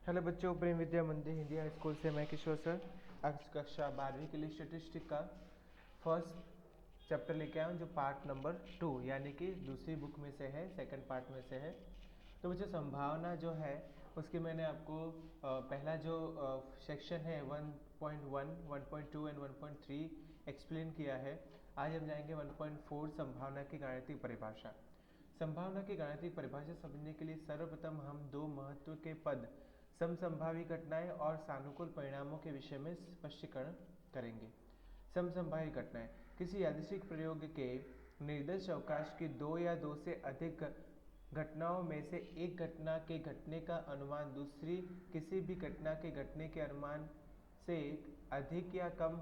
Hello बच्चों, प्रेम विद्या मंदिर Hindi high school से मैं किशोर सर आज कक्षा 12वीं के लिए स्टेटिस्टिक का फर्स्ट चैप्टर लेके आया हूँ, जो पार्ट नंबर 2 यानी कि दूसरी बुक में से है, सेकंड पार्ट में से है। तो बच्चों संभावना जो है उसकी मैंने आपको पहला जो सेक्शन है 1.1, 1.2 एंड 1.3 एक्सप्लेन किया है। आज हम जाएंगे 1.4 संभावना की गाणितिक परिभाषा। संभावना की गाणितिक परिभाषा समझने के लिए सर्वप्रथम हम दो महत्व के पद समसंभावी घटनाएं और सानुकूल परिणामों के विषय में स्पष्टीकरण करेंगे। समसंभावी घटनाएं किसी यादृच्छिक प्रयोग के निर्दिष्ट अवकाश की दो या दो से अधिक घटनाओं में से एक घटना के घटने का अनुमान दूसरी किसी भी घटना के घटने के अनुमान से अधिक या कम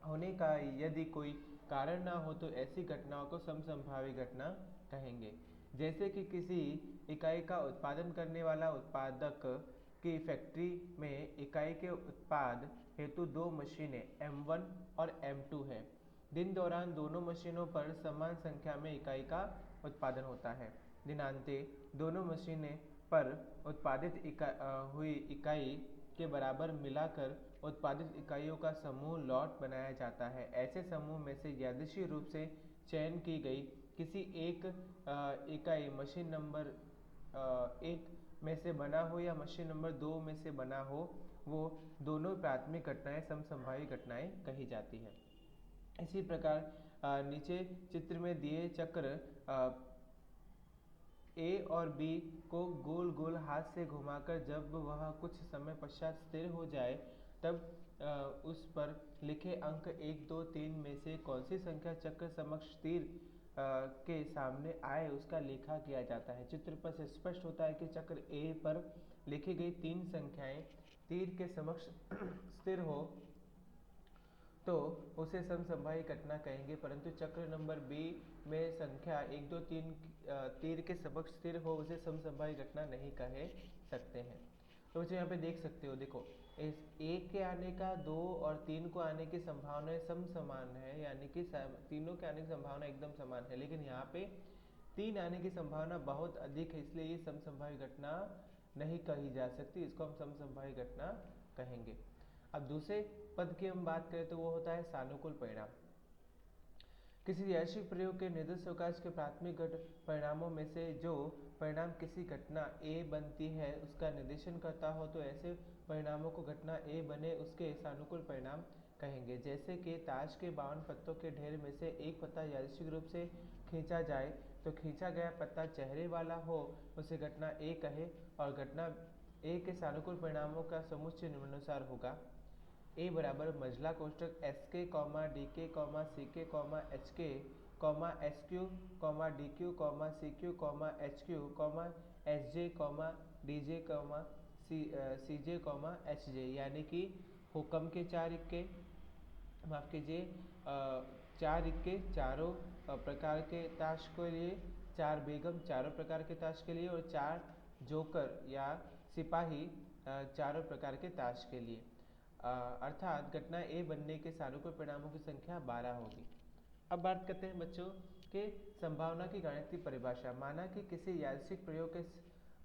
होने का यदि कोई कारण ना हो तो ऐसी घटनाओं को समसंभावी घटना कहेंगे। जैसे कि किसी इकाई का उत्पादन करने वाला उत्पादक की फैक्ट्री में इकाई के उत्पाद हेतु दो मशीनें M1 और M2 है। दिन दौरान दोनों मशीनों पर समान संख्या में इकाई का उत्पादन होता है। दिनांते दोनों मशीनें पर उत्पादित हुई इकाई के बराबर मिलाकर उत्पादित इकाइयों का समूह लॉट बनाया जाता है। ऐसे समूह में से यादृच्छिक रूप से चयन की गई किसी एक इकाई मशीन नंबर 1 में से बना हो या मशीन नंबर 2 में से बना हो, वो दोनों प्राथमिक घटनाएं समसंभावी घटनाएं कही जाती है। इसी प्रकार नीचे चित्र में दिए चक्र ए और बी को गोल गोल हाथ से घुमाकर जब वह कुछ समय पश्चात स्थिर हो जाए तब उस पर लिखे अंक 1, 2, 3 में से कौन सी संख्या चक्र समक्ष तीर के सामने आए उसका लेखा किया जाता है। चित्र पर से स्पष्ट होता है कि चक्र ए पर लिखी गई 3 संख्याएं तीर के समक्ष स्थिर हो तो उसे समसंभावी घटना कहेंगे, परंतु चक्र नंबर बी में संख्या 1, 2, 3 तीर के समक्ष स्थिर हो उसे समसंभावी घटना नहीं कहे सकते हैं। तो बच्चों यहाँ पे देख सकते हो, देखो इस 1 के आने का 2 और 3 को आने की संभावना समान है, यानी कि तीनों के आने की संभावना एकदम समान है, लेकिन यहाँ पे 3 आने की संभावना बहुत अधिक है, इसलिए ये समसंभावी घटना नहीं कही जा सकती, इसको हम समसंभावी घटना कहेंगे। अब दूसरे पद की हम बात करें तो वो होता है सानुकूल परिणाम। किसी यादृच्छिक प्रयोग के निर्दिष्ट अवकाश के प्राथमिक परिणामों में से जो परिणाम किसी घटना ए बनती है उसका निर्देशन करता हो तो ऐसे परिणामों को घटना ए बने उसके सानुकूल परिणाम कहेंगे। जैसे कि ताश के 52 पत्तों के ढेर में से एक पत्ता यादृच्छिक रूप से खींचा जाए तो खींचा गया पत्ता चेहरे वाला हो उसे घटना ए कहे, और घटना ए के सानुकूल परिणामों का समुच्चय निम्नानुसार होगा। ए बराबर मझला कोष्टक S K comma D K comma C K comma H K comma S Q comma D Q comma C Q comma H Q comma S J comma D J comma C J comma H J, यानी कि हुक्म के 4 इक्के, माफ कीजिए 4 इक्के चारों प्रकार के ताश के लिए, 4 बेगम चारों प्रकार के ताश के लिए, और 4 जोकर या सिपाही चारों प्रकार के ताश के लिए। अर्थात घटना ए बनने के सानुकूल परिणामों की संख्या 12 होगी। अब बात करते हैं बच्चों के संभावना की गाणितिक परिभाषा। माना कि किसी यादृच्छिक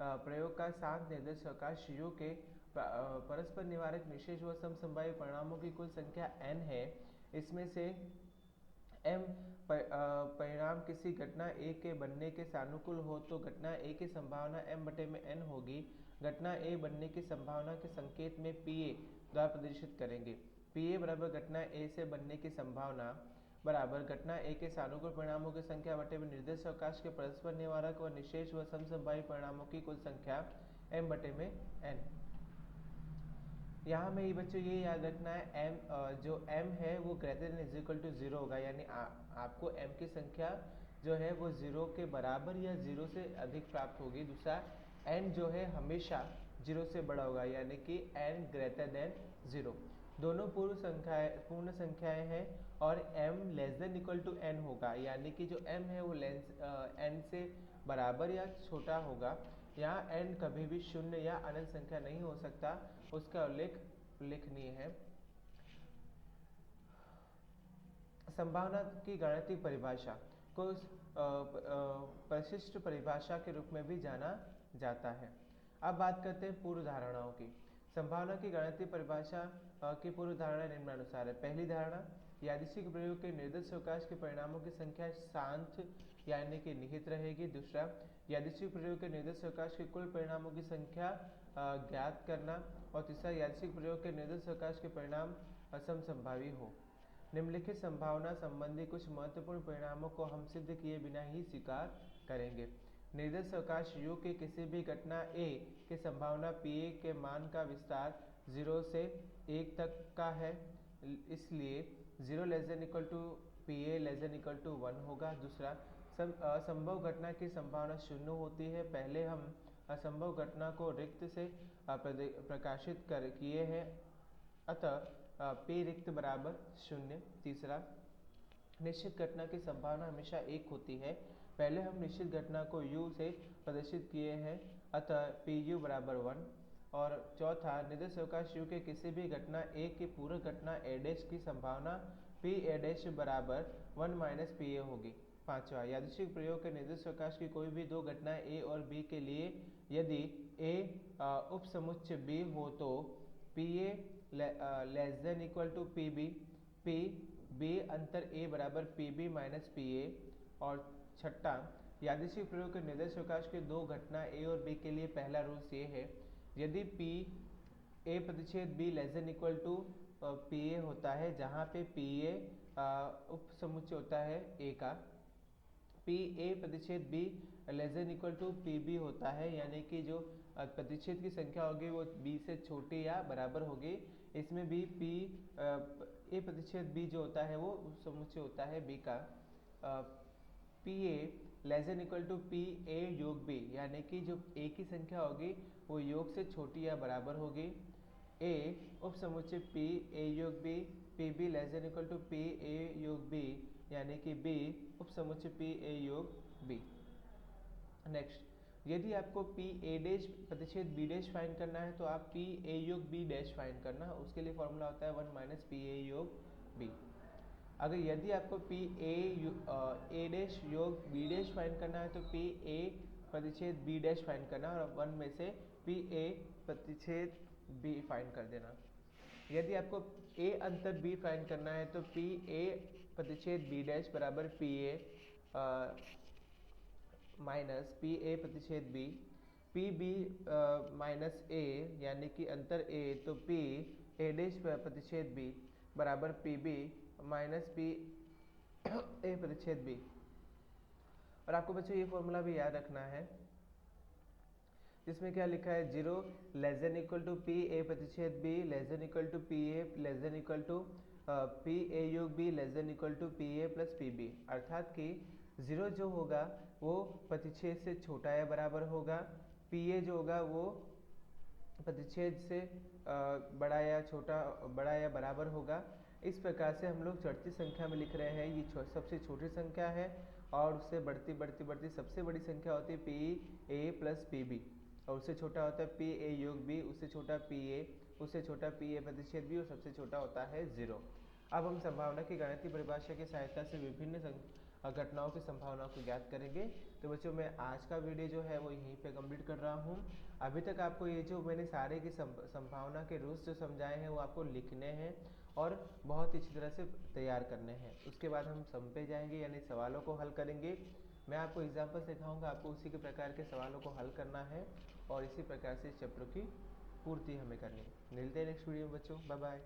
प्रयोग का शांत निर्दिष्ट अवकाश u के परस्पर निवारक निशेष व समसंभावी परिणामों की कुल संख्या n है। इसमें से m परिणाम किसी घटना ए के बनने के सानुकूल हो तो घटना ए की संभावना m बटे में n होगी। घटना ए बनने की संभावना के संकेत में PA द्वारा प्रदर्शित करेंगे। PA बराबर घटना ए से बनने की संभावना बराबर घटना ए के सानुकूल परिणामों की संख्या बटे में निर्दिष्ट अवकाश के परस्पर निवारक व निशेष व समसंभावी परिणामों की कुल संख्या m बटे में n। यहाँ में ये बच्चों ये याद रखना है जो m है वो greater than is equal to 0 होगा, यानी आपको m की संख्या जो है वो 0 के बराबर या 0 से अधिक प्राप्त होगी। दूसरा n जो है हमेशा 0 से बड़ा होगा, यानी कि n ग्रेटर देन 0। दोनों पूर्ण संख्याएं हैं और m less than equal to n होगा, यानी कि जो m है वो n से बराबर या छोटा होगा। यहाँ n कभी भी शून्य या अनंत संख्या नहीं हो सकता, उसका उल्लेखनीय है। संभावना की गाणितिक परिभाषा को परिशिष्ट परिभाषा के रूप में भी जाना जाता है। अब बात करते हैं पूर्व धारणाओं की। संभावना की गणितीय परिभाषा की पूर्व धारणा निम्नानुसार है। पहली धारणा, यादृच्छिक प्रयोग के निर्दिष्ट अवकाश के परिणामों की संख्या शांत यानी कि निहित रहेगी। दूसरा, यादृच्छिक प्रयोग के निर्दिष्ट अवकाश के कुल परिणामों की संख्या ज्ञात करना। और तीसरा, यादृच्छिक प्रयोग के निर्दिष्ट अवकाश के परिणाम असमसंभावी हो। निम्नलिखित संभावना संबंधी कुछ महत्वपूर्ण परिणामों को हम सिद्ध किए बिना ही स्वीकार करेंगे। निर्दिष्ट अवकाश U की किसी भी घटना A की संभावना PA के मान का विस्तार 0 से 1 तक का है, इसलिए 0 ≤ PA ≤ 1 होगा। दूसरा, असंभव घटना की संभावना 0 होती है। पहले हम असंभव घटना को रिक्त से प्रकाशित किए हैं, अतः P रिक्त बराबर 0। तीसरा, निश्चित घटना की संभावना हमेशा 1 होती है। पहले हम निश्चित घटना को U से प्रदर्शित किए हैं, अतः PU बराबर 1। और चौथा, निर्दिष्ट अवकाश U के किसी भी घटना A की पूरक घटना A' की संभावना PA' बराबर 1 - PA होगी। पांचवा, यादृच्छिक प्रयोग के निर्दिष्ट अवकाश की कोई भी दो घटनाएं A और B के लिए यदि A उपसमुच्चय B हो तो PA ≤ PB, PB अंतर A बराबर PB - PA। और छठा, यादृच्छिक प्रयोग के निर्दिष्ट अवकाश के दो घटना A और B के लिए पहला रूल्स ये है, यदि P A प्रतिच्छेद B ≤ PA होता है, जहाँ पे PA उपसमुच्चय होता है A का, P A प्रतिच्छेद B ≤ PB होता है, यानी कि जो प्रतिच्छेद की संख्या होगी वो B से छोटी या बराबर होगी। इसमें भी P A प्रतिच्छेद B जो होता है वो समुच्चय होता है B का। PA ≤ PA योग B, यानी कि जो A की संख्या होगी वो योग से छोटी या बराबर होगी। A उपसमुच्चय P A योग B, PB ≤ PA योग B, यानी कि B उपसमुच्चय P A योग B। नेक्स्ट, यदि आपको PA' प्रतिच्छेद B' फाइंड करना है तो आप PA योग B' फाइंड करना, उसके लिए फॉर्मूला होता है 1 - PA योग B। अगर यदि आपको PA A' योग B' फाइंड करना है तो PA प्रतिच्छेद B' फाइंड करना और 1 में से PA प्रतिच्छेद B फाइंड कर देना। यदि आपको A अंतर B फाइंड करना है तो PA प्रतिच्छेद B' बराबर PA माइनस PA प्रतिच्छेद B, PB माइनस A यानी कि अंतर A, तो PA' प्रतिच्छेद B बराबर PB माइनस PA प्रतिच्छेद B। और आपको बच्चों ये फॉर्मूला भी याद रखना है, जिसमें क्या लिखा है, 0 ≤ PA प्रतिच्छेद B ≤ PA PA योग B ≤ PA प्लस PB, अर्थात कि 0 जो होगा वो प्रतिच्छेद से छोटा या बराबर होगा, PA जो होगा वो प्रतिच्छेद से बड़ा या बराबर होगा। इस प्रकार से हम लोग चढ़ती संख्या में लिख रहे हैं, ये सबसे छोटी संख्या है और उससे बढ़ती सबसे बड़ी संख्या होती है PA प्लस PB, और उससे छोटा होता है PA योग B, उससे छोटा PA, उससे छोटा PA प्रतिच्छेद B और सबसे छोटा होता है 0। अब हम संभावना की गणितीय परिभाषा की सहायता से विभिन्न घटनाओं की संभावनाओं को ज्ञात करेंगे। तो बच्चों, मैं आज का वीडियो जो है वो यहीं पे कंप्लीट कर रहा हूँ। अभी तक आपको ये जो मैंने सारे की संभावना के रूल्स जो समझाए हैं वो आपको लिखने हैं और बहुत अच्छी तरह से तैयार करने हैं। उसके बाद हम सम पे जाएंगे, यानी सवालों को हल करेंगे। मैं आपको एग्जाम्पल सिखाऊंगा, आपको उसी के प्रकार के सवालों को हल करना है और इसी प्रकार से इस चैप्टर की पूर्ति हमें करनी है। मिलते हैं नेक्स्ट वीडियो में बच्चों, बाय बाय।